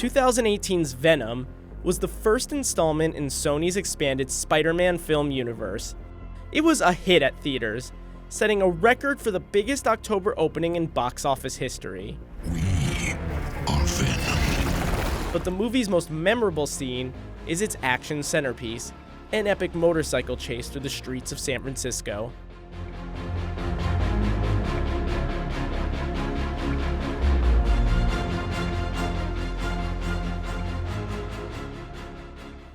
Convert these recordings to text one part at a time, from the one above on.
2018's Venom was the first installment in Sony's expanded Spider-Man film universe. It was a hit at theaters, setting a record for the biggest October opening in box office history. We are Venom. But the movie's most memorable scene is its action centerpiece, an epic motorcycle chase through the streets of San Francisco.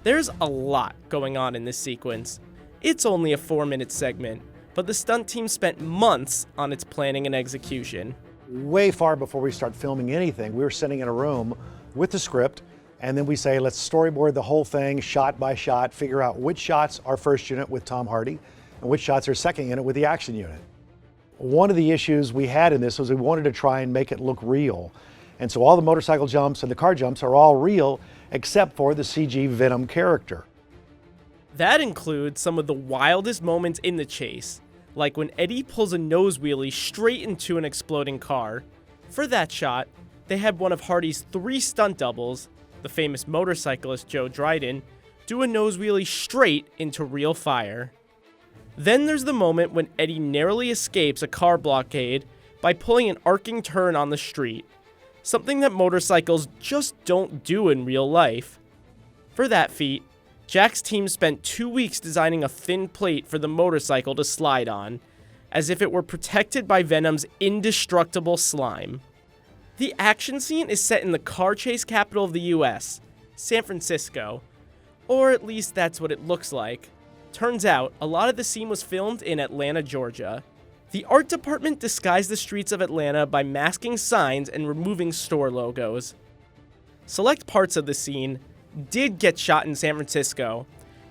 There's a lot going on in this sequence. It's only a 4-minute segment, but the stunt team spent months on its planning and execution. Way far before we start filming anything, we were sitting in a room with the script, and then we say, let's storyboard the whole thing shot by shot, figure out which shots are first unit with Tom Hardy and which shots are second unit with the action unit. One of the issues we had in this was we wanted to try and make it look real. And so all the motorcycle jumps and the car jumps are all real, except for the CG Venom character. That includes some of the wildest moments in the chase, like when Eddie pulls a nose wheelie straight into an exploding car. For that shot, they had one of Hardy's 3 stunt doubles, the famous motorcyclist Joe Dryden, do a nose wheelie straight into real fire. Then there's the moment when Eddie narrowly escapes a car blockade by pulling an arcing turn on the street, something that motorcycles just don't do in real life. For that feat, Jack's team spent 2 weeks designing a thin plate for the motorcycle to slide on, as if it were protected by Venom's indestructible slime. The action scene is set in the car chase capital of the US, San Francisco, or at least that's what it looks like. Turns out, a lot of the scene was filmed in Atlanta, Georgia. The art department disguised the streets of Atlanta by masking signs and removing store logos. Select parts of the scene did get shot in San Francisco,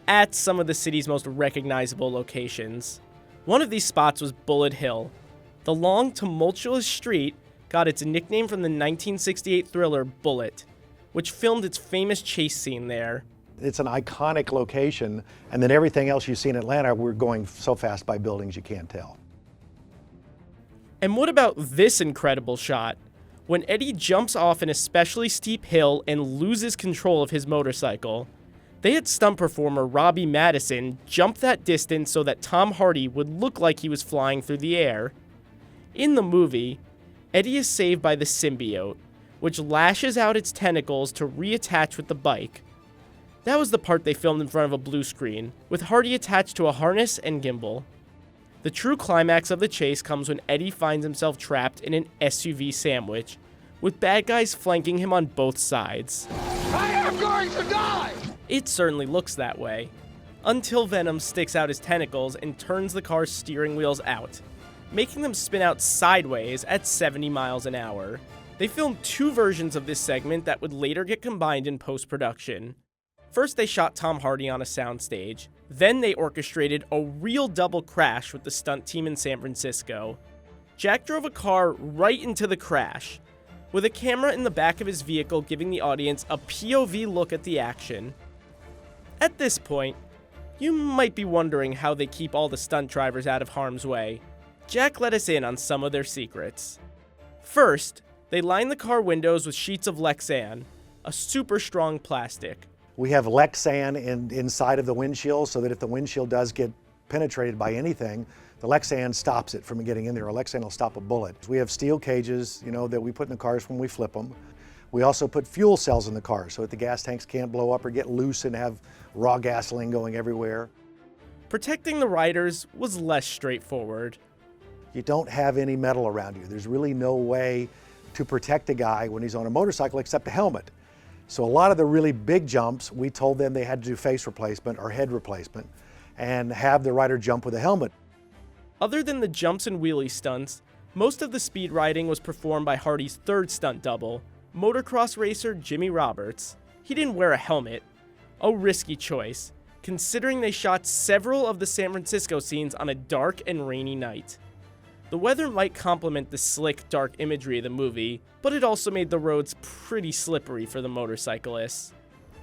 at some of the city's most recognizable locations. One of these spots was Bullet Hill. The long, tumultuous street got its nickname from the 1968 thriller Bullet, which filmed its famous chase scene there. It's an iconic location, and then everything else you see in Atlanta, we're going so fast by buildings you can't tell. And what about this incredible shot? When Eddie jumps off an especially steep hill and loses control of his motorcycle. They had stunt performer Robbie Madison jump that distance so that Tom Hardy would look like he was flying through the air. In the movie, Eddie is saved by the symbiote, which lashes out its tentacles to reattach with the bike. That was the part they filmed in front of a blue screen, with Hardy attached to a harness and gimbal. The true climax of the chase comes when Eddie finds himself trapped in an SUV sandwich, with bad guys flanking him on both sides. I am going to die! It certainly looks that way, until Venom sticks out his tentacles and turns the car's steering wheels out, making them spin out sideways at 70 miles an hour. They filmed 2 versions of this segment that would later get combined in post-production. First, they shot Tom Hardy on a soundstage. Then they orchestrated a real double crash with the stunt team in San Francisco. Jack drove a car right into the crash, with a camera in the back of his vehicle giving the audience a POV look at the action. At this point, you might be wondering how they keep all the stunt drivers out of harm's way. Jack let us in on some of their secrets. First, they line the car windows with sheets of Lexan, a super strong plastic. We have Lexan inside of the windshield so that if the windshield does get penetrated by anything, the Lexan stops it from getting in there. A Lexan will stop a bullet. We have steel cages, that we put in the cars when we flip them. We also put fuel cells in the cars so that the gas tanks can't blow up or get loose and have raw gasoline going everywhere. Protecting the riders was less straightforward. You don't have any metal around you. There's really no way to protect a guy when he's on a motorcycle except a helmet. So a lot of the really big jumps, we told them they had to do face replacement or head replacement and have the rider jump with a helmet. Other than the jumps and wheelie stunts, most of the speed riding was performed by Hardy's 3rd stunt double, motocross racer Jimmy Roberts. He didn't wear a helmet, a risky choice, considering they shot several of the San Francisco scenes on a dark and rainy night. The weather might complement the slick, dark imagery of the movie, but it also made the roads pretty slippery for the motorcyclists.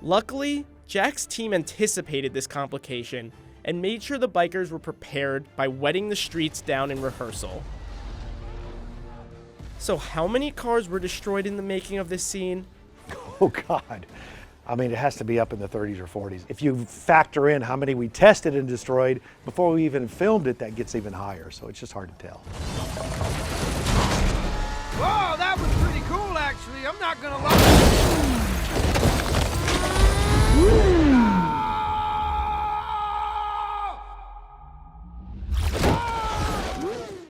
Luckily, Jack's team anticipated this complication and made sure the bikers were prepared by wetting the streets down in rehearsal. So how many cars were destroyed in the making of this scene? Oh God. I mean, it has to be up in the 30s or 40s. If you factor in how many we tested and destroyed before we even filmed it, that gets even higher. So it's just hard to tell. Whoa, that was pretty cool, actually. I'm not gonna lie.